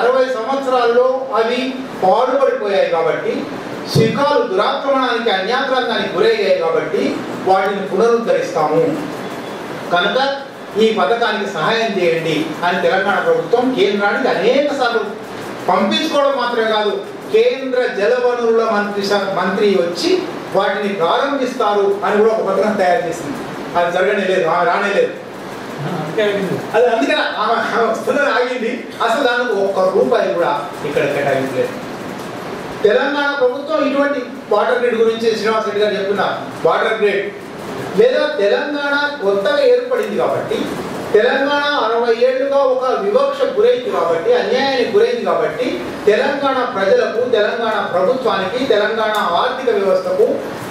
60 సంవత్సరాల్లో అవి పాడుపడిపోయాయి కాబట్టి, శిఖాలు దురాక్రమణానికి అన్యాక్రాంతానికి గురయ్యాయి కాబట్టి వాటిని పునరుద్ధరిస్తాము కనుక ఈ పథకానికి సహాయం చేయండి అని తెలంగాణ ప్రభుత్వం కేంద్రానికి అనేక సార్లు పంపించుకోవడం మాత్రమే కాదు, కేంద్ర జలవనరుల మంత్రి వచ్చి వాటిని ప్రారంభిస్తారు అని కూడా ఒక పథకం తయారు చేసింది. అది జరగనే లేదు, ఆమె రానే లేదు. అది అందుకని ఆమె వస్తుందని ఆగింది. అసలు దానికి ఒక్క రూపాయి కూడా ఇక్కడ కేటాయించలేదు. తెలంగాణ ప్రభుత్వం ఇటువంటి వాటర్ గ్రిడ్ గురించి శ్రీనివాస్ రెడ్డి గారు చెప్తున్నారు. వాటర్ గ్రిడ్ లేదా తెలంగాణ కొత్తగా ఏర్పడింది కాబట్టి, తెలంగాణ 60 ఏళ్లుగా ఒక వివక్ష గురైంది కాబట్టి, అన్యాయానికి గురైంది కాబట్టి, తెలంగాణ ప్రజలకు, తెలంగాణ ప్రభుత్వానికి, తెలంగాణ ఆర్థిక వ్యవస్థకు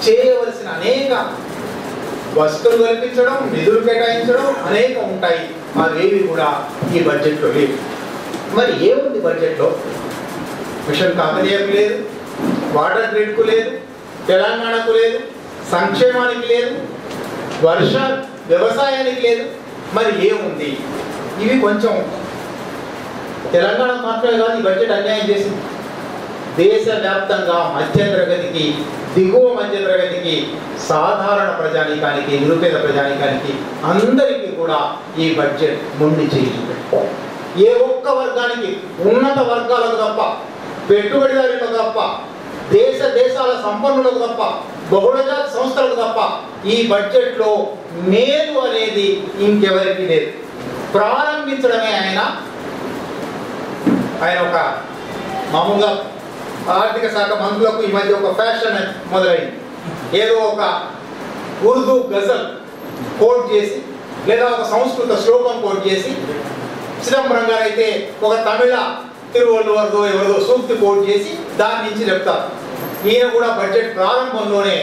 చేయవలసిన అనేక వసతులు కల్పించడం, నిధులు కేటాయించడం అనేక ఉంటాయి. అవేవి కూడా ఈ బడ్జెట్లో లేవు. మరి ఏముంది బడ్జెట్లో? మిషన్ కాకతీయకు లేదు, వాటర్ గ్రిడ్కు లేదు, తెలంగాణకు లేదు, సంక్షేమానికి లేదు, వ్యవసాయానికి లేదు. మరి ఏముంది? ఇవి కొంచెం తెలంగాణ మాత్రమే కాదు ఈ బడ్జెట్ అన్యాయం చేసింది. దేశవ్యాప్తంగా మధ్యతరగతికి, దిగువ మధ్యతరగతికి, సాధారణ ప్రజానీకానికి, నిరుపేద ప్రజానీకానికి అందరికీ కూడా ఈ బడ్జెట్ మొండి చేయింది. ఏ ఒక్క వర్గానికి, ఉన్నత వర్గాలకు తప్ప, పెట్టుబడిదారులకు తప్ప, దేశాల సంపన్నులకు తప్ప, బహుళజాతి సంస్థలకు తప్ప ఈ బడ్జెట్లో మేలు అనేది ఇంకెవరికి లేదు. ప్రారంభించడమే ఆయన ఒక మామూలుగా ఆర్థిక శాఖ మంత్రులకు ఈ మధ్య ఒక ఫ్యాషన్ మొదలైంది. ఏదో ఒక ఉర్దూ గజల్ కోట్ చేసి, లేదా ఒక సంస్కృత శ్లోకం కోట్ చేసి, చిదంబరం గారు అయితే ఒక తమిళ తిరువள்ளுవరదో ఎవరిదో సూక్తి కోట్ చేసి దాని నుంచి చెప్తారు. ఈయన కూడా బడ్జెట్ ప్రారంభంలోనే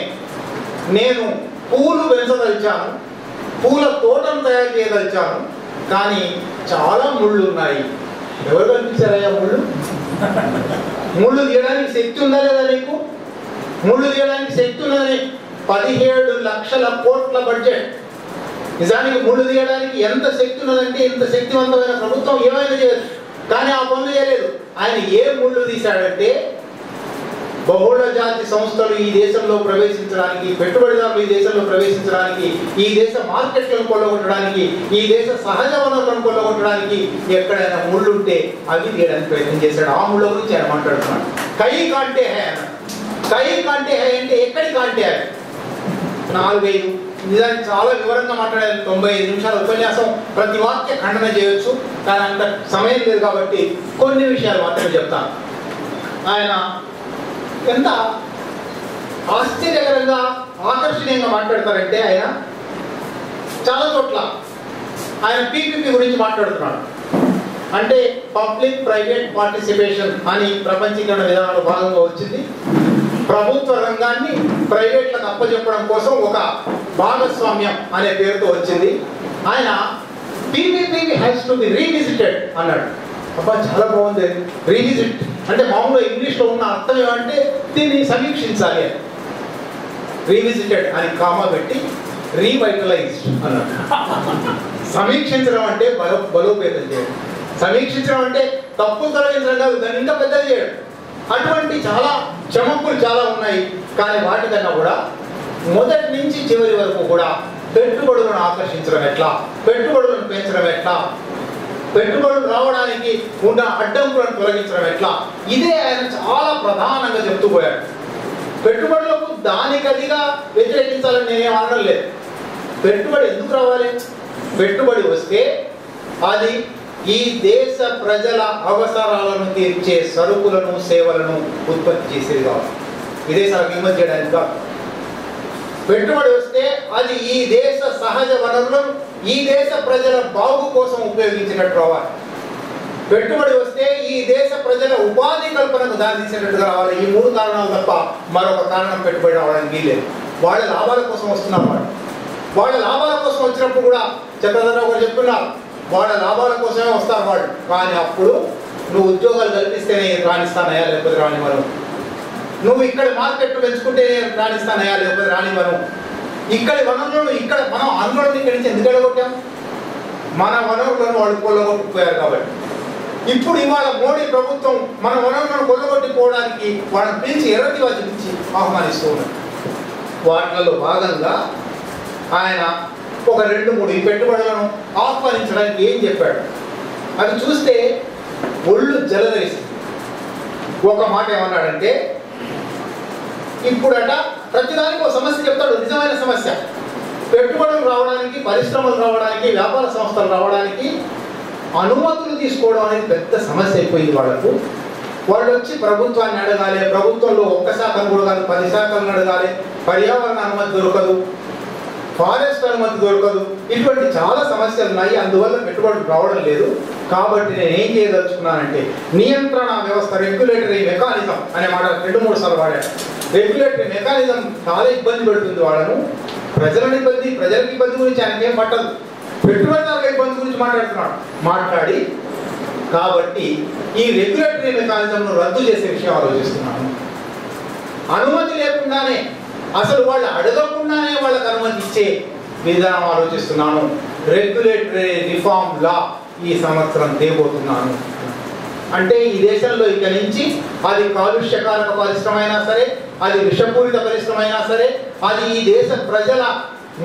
నేను పూలు పెంచదలిచాను, పూల తోటను తయారు చేయదలిచాను, కానీ చాలా ముళ్ళు ఉన్నాయి. ఎవరు కల్పించారయ్యా ముళ్ళు? ముళ్ళు తీయడానికి శక్తి ఉందా లేదా నీకు? ముళ్ళు తీయడానికి శక్తి ఉన్నదని 17 లక్షల కోట్ల బడ్జెట్. నిజానికి ముళ్ళు తీయడానికి ఎంత శక్తి ఉన్నదంటే, ఇంత శక్తివంతమైన ప్రభుత్వం ఏమైనా చేయదు, కానీ ఆ పనులు చేయలేదు. ఆయన ఏ ముళ్ళు తీశాడంటే, బహుళ జాతి సంస్థలు ఈ దేశంలో ప్రవేశించడానికి, పెట్టుబడిదారులు ఈ దేశంలో ప్రవేశించడానికి, ఈ దేశ మార్కెట్లను కొల్లగొట్టడానికి, ఈ దేశ సహజ వనరులను కొల్లగొట్టడానికి ఎక్కడైనా ముళ్ళు ఉంటే అవి తీయడానికి ప్రయత్నం చేశాడు. ఆ ముళ్ళ గురించి ఆయన మాట్లాడుతున్నాడు. కై కాంటే హై అన్నాడు. కై కాంటే హై అంటే ఎక్కడి కాంటే హై? 4-5 నిజానికి చాలా వివరంగా మాట్లాడారు. 95 నిమిషాల ఉపన్యాసం, ప్రతి వాక్య ఖండన చేయొచ్చు, కానీ అంత సమయం లేదు కాబట్టి కొన్ని విషయాలు మాత్రమే చెప్తాను. ఆయన ఎంత ఆశ్చర్యకరంగా, ఆకర్షణీయంగా మాట్లాడతారంటే, ఆయన చాలా చోట్ల ఆయన పీపీపీ గురించి మాట్లాడుతున్నాడు. అంటే పబ్లిక్ ప్రైవేట్ పార్టిసిపేషన్ అని ప్రపంచీకరణ విధానంలో భాగంగా వచ్చింది. ప్రభుత్వ రంగాన్ని ప్రైవేట్లకు అప్పచెప్పడం కోసం ఒక భాగస్వామ్యం అనే పేరుతో వచ్చింది. ఆయన PPP has to be revisited అన్నాడు. అబ్బా చాలా బాగుంది. రీవిజిట్ అంటే మామూలుగా ఇంగ్లీష్లో ఉన్న అర్థం ఏమంటే దీన్ని సమీక్షించాలి అని. రీవిజిటెడ్ అని కామా పెట్టి రీవైటలైజ్డ్ అన్నాడు. సమీక్షించడం అంటే బలోపేతం చేయడం, సమీక్షించడం అంటే తప్పులు తొలగించడం కాదు, దాన్ని ఇంకా పెద్దది చేయడం. అటువంటి చాలా చమక్కులు చాలా ఉన్నాయి. కానీ వాటికన్నా కూడా మొదటి నుంచి చివరి వరకు కూడా పెట్టుబడులను ఆకర్షించడం ఎట్లా, పెట్టుబడులను పెంచడం ఎట్లా, పెట్టుబడులు రావడానికి ఉన్న అడ్డంకులను తొలగించడం ఎట్లా, ఇదే ఆయన చాలా ప్రధానంగా చెప్తూ పోయాడు. పెట్టుబడులకు దానికదిగా వ్యతిరేకించాలని నేనేం అనడం లేదు. పెట్టుబడి ఎందుకు రావాలి? పెట్టుబడి వస్తే అది ఈ దేశ ప్రజల అవసరాలను తీర్చే సరుకులను, సేవలను ఉత్పత్తి చేసేది కావాలి, విదేశాలకు ఎగుమతి చేయడానికి కాదు. పెట్టుబడి వస్తే అది ఈ దేశ సహజ వనరులను ఈ దేశ ప్రజల బాగు కోసం ఉపయోగించినట్టు రావాలి. పెట్టుబడి వస్తే ఈ దేశ ప్రజల ఉపాధి కల్పనకు దారితీసేటట్టుగా రావాలి. ఈ 3 కారణాలు తప్ప మరొక కారణం పెట్టుబడి రావడానికి వీల్లేదు. వాళ్ళ లాభాల కోసం వస్తున్నారు వాళ్ళు. వాళ్ళ లాభాల కోసం వచ్చినప్పుడు కూడా చంద్రబాబు గారు చెప్తున్నారు, వాళ్ళ లాభాల కోసమే వస్తారు వాళ్ళు. కానీ అప్పుడు నువ్వు ఉద్యోగాలు కల్పిస్తేనే రాణిస్తానయా, లేకపోతే రానివ్వను. నువ్వు ఇక్కడ మార్కెట్ పెంచుకుంటే రాణిస్తానయా, లేకపోతే రానివ్వను. ఇక్కడి వనరులను, ఇక్కడ మనం ఆంధ్రులను ఇక్కడి నుంచి ఎందుకు వెళ్ళగొట్టాం? మన వనరులను వాళ్ళు కొల్లగొట్టుకుపోయారు కాబట్టి. ఇప్పుడు ఇవాళ మోడీ ప్రభుత్వం మన వనరులను కొల్లగొట్టిపోవడానికి వాళ్ళని పిలిచి ఎర్రటి వచ్చి ఆహ్వానిస్తూ ఉన్నారు. వాటిలో భాగంగా ఆయన ఒక 2-3 ఈ పెట్టుబడులను ఆహ్వానించడానికి ఏం చెప్పాడు అది చూస్తే ఒళ్ళు జలధరిస్తుంది. ఒక మాట ఏమన్నాడంటే, ఇప్పుడట ప్రతిదానికి ఒక సమస్య చెప్తాడు, నిజమైన సమస్య. పెట్టుబడులు రావడానికి, పరిశ్రమలు రావడానికి, వ్యాపార సంస్థలు రావడానికి అనుమతులు తీసుకోవడం అనేది పెద్ద సమస్య అయిపోయింది వాళ్ళకు. వాళ్ళు వచ్చి ప్రభుత్వాన్ని అడగాలి, ప్రభుత్వంలో 1 శాఖను కూడా కాదు 10 శాఖలను అడగాలి, పర్యావరణ అనుమతి దొరకదు, ఫారెస్ట్ అనుమతి దొరకదు, ఇటువంటి చాలా సమస్యలు ఉన్నాయి. అందువల్ల పెట్టుబడులు రావడం లేదు. కాబట్టి నేను ఏం చేయదలుచుకున్నానంటే నియంత్రణ వ్యవస్థ, రెగ్యులేటరీ మెకానిజం అనే మాట 2-3 సార్లు వాడాను. రెగ్యులేటరీ మెకానిజం చాలా ఇబ్బంది పెడుతుంది వాళ్ళను. ప్రజలకు ఇబ్బంది గురించి ఆయనకి ఏం పట్టదు, పెట్టుబడిదారుల ఇబ్బంది గురించి మాట్లాడి కాబట్టి ఈ రెగ్యులేటరీ మెకానిజంను రద్దు చేసే విషయం ఆలోచిస్తున్నాను. అనుమతి లేకుండానే, అసలు వాళ్ళు అడగకుండానే వాళ్ళకి అనుమతి ఇచ్చే విధానం ఆలోచిస్తున్నాను. రెగ్యులేటరీ రిఫార్మ్ లా ఈ సంవత్సరం తేబోతున్నాను. అంటే ఈ దేశంలో ఇక నుంచి అది కాలుష్యకారక పరిశ్రమ అయినా సరే, అది విషపూరిత పరిశ్రమ అయినా సరే, అది ఈ దేశ ప్రజల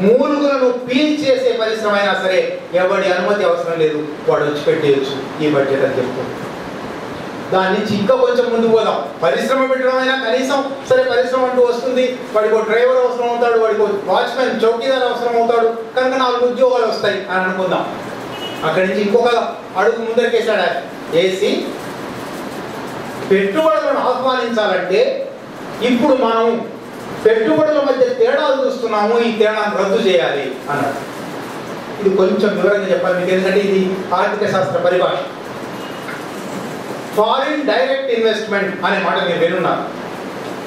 మూలుగులను పీల్చేసే పరిశ్రమ అయినా సరే ఎవరి అనుమతి అవసరం లేదు, వాడు వచ్చి పెట్టేయచ్చు ఈ బడ్జెట్ అని చెప్తాను. దాని నుంచి ఇంకా కొంచెం ముందు పోదాం. పరిశ్రమ పెట్టడం అయినా కనీసం సరే, పరిశ్రమ అంటూ వస్తుంది, వాడికి ఒక డ్రైవర్ అవసరం అవుతాడు, వాడికి వాచ్మెన్ చౌకీదార్ అవసరం అవుతాడు, కనుక 4 ఉద్యోగాలు వస్తాయి అని అనుకుందాం. అక్కడి నుంచి ఇంకొక అడుగు ముందరికేసాడు వేసి, పెట్టుబడులను ఆహ్వానించాలంటే ఇప్పుడు మనం పెట్టుబడుల మధ్య తేడాలు చూస్తున్నాము, ఈ తేడాను రద్దు చేయాలి అన్నాడు. ఇది కొంచెం వివరంగా చెప్పాలి మీకు, ఎందుకంటే ఇది ఆర్థిక శాస్త్ర పరిభాష. ఫారిన్ డైరెక్ట్ ఇన్వెస్ట్మెంట్ అనే మాట మీరు వినున్నారు.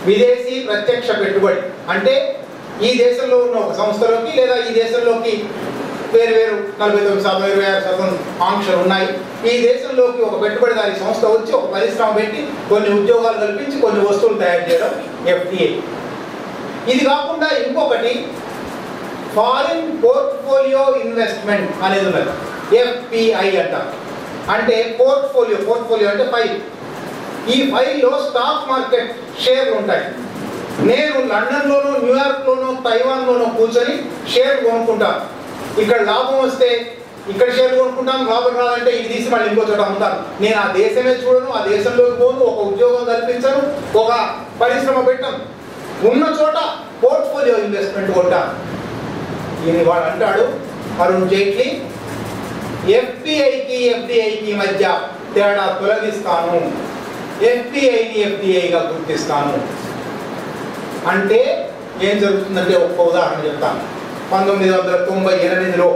విదేశీ ప్రత్యక్ష పెట్టుబడి అంటే ఈ దేశంలో ఉన్న ఒక సంస్థలోకి లేదా ఈ దేశంలోకి వేరు 49%, 26% ఆంక్షలు ఉన్నాయి. ఈ దేశంలోకి ఒక పెట్టుబడిదారీ సంస్థ వచ్చి ఒక పరిశ్రమ పెట్టి కొన్ని ఉద్యోగాలు కల్పించి కొన్ని వస్తువులు తయారు చేయడం FTA. ఇది కాకుండా ఇంకొకటి ఫారిన్ పోర్ట్ఫోలియో ఇన్వెస్ట్మెంట్ అనేది ఉన్నది, FPI అంటారు. అంటే పోర్ట్ఫోలియో అంటే ఫైల్. ఈ ఫైల్లో స్టాక్ మార్కెట్ షేర్లు ఉంటాయి. నేను లండన్లోనో, న్యూయార్క్లోనో, తైవాన్లోనో కూర్చొని షేర్లు కొనుక్కుంటాను. ఇక్కడ లాభం వస్తే ఇక్కడ షేర్లు కొనుక్కుంటాను, లాభం రాదంటే ఇది తీసి మళ్ళీ ఇంకో చోట అమ్ముతాను. నేను ఆ దేశమే చూడను, ఆ దేశంలోకి పోను, ఒక ఉద్యోగం కల్పించను, ఒక పరిశ్రమ పెట్టను, ఉన్న చోట పోర్ట్ఫోలియో ఇన్వెస్ట్మెంట్ కొంటాను. ఇది వాడు అంటాడు అరుణ్ జైట్లీ, FPIకి FDIకి మధ్య తేడా తొలగిస్తాను, FPIని FDIగా గుర్తిస్తాను. అంటే ఏం జరుగుతుందంటే ఒక్క ఉదాహరణ చెప్తాను. 1998లో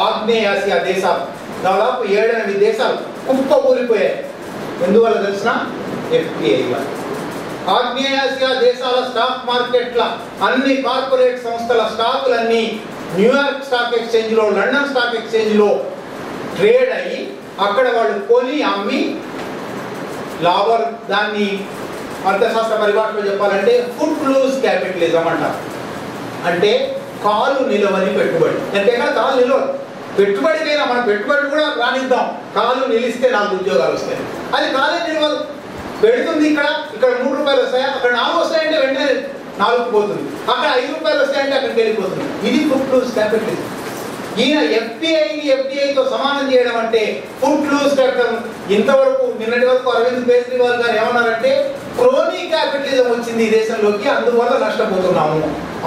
ఆగ్నేయాసియా దేశాలు దాదాపు 7-8 దేశాలు కుప్పకూలిపోయాయి. ఎందువల్ల తెలిసిన? FPI వల్ల. ఆగ్నేయాసియా దేశాల స్టాక్ మార్కెట్ల అన్ని కార్పొరేట్ సంస్థల స్టాకులన్నీ న్యూయార్క్ స్టాక్ ఎక్స్చేంజ్లో, లండన్ స్టాక్ ఎక్స్చేంజ్లో ట్రేడ్ అయ్యి అక్కడ వాళ్ళు కొని అమ్మి లాభాలు, దాన్ని అర్థశాస్త్ర పరిభాషలో చెప్పాలంటే ఫుట్ లూజ్ క్యాపిటలిజం అంటారు. అంటే కాలు నిలవని పెట్టుబడి. ఎంతైనా కాలు నిలవదు. పెట్టుబడికైనా మన పెట్టుబడి కూడా రానిద్దాం, కాలు నిలిస్తే 4 ఉద్యోగాలు వస్తాయి. అది కాలే నిలవదు, పెడుతుంది. ఇక్కడ 3 రూపాయలు వస్తాయా, అక్కడ 4 వస్తాయంటే వెంటనే 4కు పోతుంది, అక్కడ 5 రూపాయలు వస్తాయంటే అక్కడికి వెళ్ళిపోతుంది. ఇది ఫుట్ లూజ్ క్యాపిటలిజం. ఈయన FPIని FDIతో సమానం చేయడం అంటే ఫుట్ లూజ్ క్యాపిటల్. ఇంతవరకు నిన్నటి వరకు అరవింద్ కేజ్రీవాల్ గారు ఏమన్నారంటే క్రోనీ క్యాపిటలిజం వచ్చింది ఈ దేశంలోకి, అందువల్ల నష్టపోతున్నాము.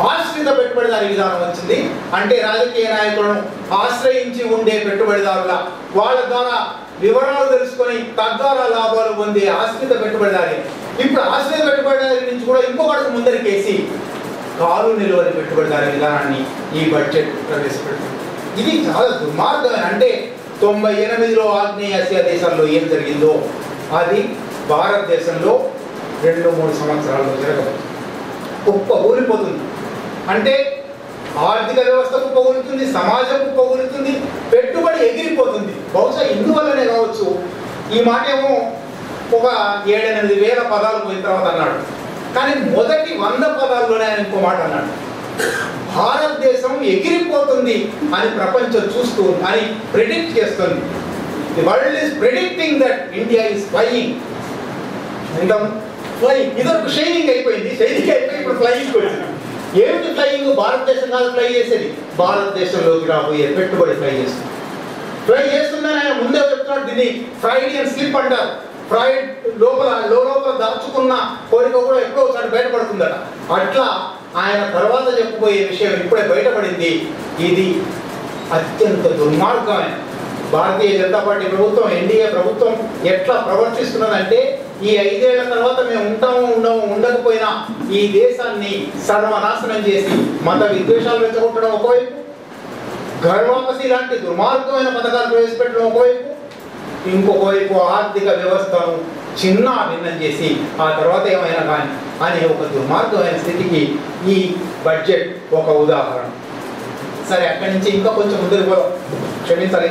ఆశ్రిత పెట్టుబడిదారీ విధానం వచ్చింది. అంటే రాజకీయ నాయకులను ఆశ్రయించి ఉండే పెట్టుబడిదారుల, వాళ్ళ ద్వారా వివరాలు తెలుసుకొని తద్వారా లాభాలు పొందే ఆశ్రిత పెట్టుబడిదారీ. ఇప్పుడు ఆశ్రిత పెట్టుబడిదారీ నుంచి కూడా ఇంకొకటి ముందరికేసి కాలు నిలువని పెట్టుబడిదారీ విధానాన్ని ఈ బడ్జెట్ ప్రవేశపెడుతుంది. ఇది చాలా దుర్మార్గమైన, అంటే 98లో ఆగ్నేయాసియా దేశాల్లో ఏం జరిగిందో అది భారతదేశంలో 2-3 సంవత్సరాల్లో జరగదు. కుప్పకూలిపోతుంది. అంటే ఆర్థిక వ్యవస్థ కుప్పకూలుతుంది, సమాజం కుప్పకూలుతుంది, పెట్టుబడి ఎగిరిపోతుంది. బహుశా ఇందువల్లనే కావచ్చు. ఈ మాట ఏమో ఒక 7-8 వేల పదాలు పోయిన తర్వాత అన్నాడు, కానీ మొదటి 100 పదాల్లోనే ఆయన ఇంకో మాట అన్నాడు. భారతదేశం ఎగిరిపోతుంది అని ప్రపంచం చూస్తూ అని ప్రిడిక్ట్ చేస్తుంది. The world is predicting that India is flying. Flying ఇదొక షైనింగ్ అయిపోయింది, షైనింగ్ అయిపోయి ఇప్పుడు ఫ్లయింగ్ వచ్చింది. ఏమిటి ఫ్లయింగ్? భారతదేశం కాదు ఫ్లై చేసేది, భారతదేశంలోకి రాబోయే పెట్టుబడి ఫ్లై చేస్తుంది. ఫ్లై చేస్తుందని ఆయన ముందే చెప్తున్నాడు. దీన్ని ఫ్రైడియన్ స్లిప్ అంటారు. ఫ్రైడ్ లోపల దాచుకున్న కోరిక కూడా ఎప్పుడో ఒకసారి బయటపడుతుందట. అట్లా ఆయన తర్వాత చెప్పబోయే విషయం ఇప్పుడే బయటపడింది. ఇది అత్యంత దుర్మార్గమైన భారతీయ జనతా పార్టీ ప్రభుత్వం, ఎన్డీఏ ప్రభుత్వం ఎట్లా ప్రవర్తిస్తున్నదంటే, ఈ 5 ఏళ్ల తర్వాత మేము ఉండకపోయినా ఈ దేశాన్ని సర్వనాశనం చేసి మత విద్వేషాలు రెచ్చగొట్టడం ఒకవైపు, గర్వాపసి లాంటి దుర్మార్గమైన పథకాలు ప్రవేశపెట్టడం ఒకవైపు, ఇంకొక వైపు ఆర్థిక వ్యవస్థను చిన్న భిన్నం చేసి ఆ తర్వాత ఏమైనా కానీ అనే ఒక దుర్మార్గమైన స్థితికి ఈ బడ్జెట్ ఒక ఉదాహరణ. సరే, అక్కడి నుంచి ఇంకా కొంచెం ముందుకు క్షమించాలి.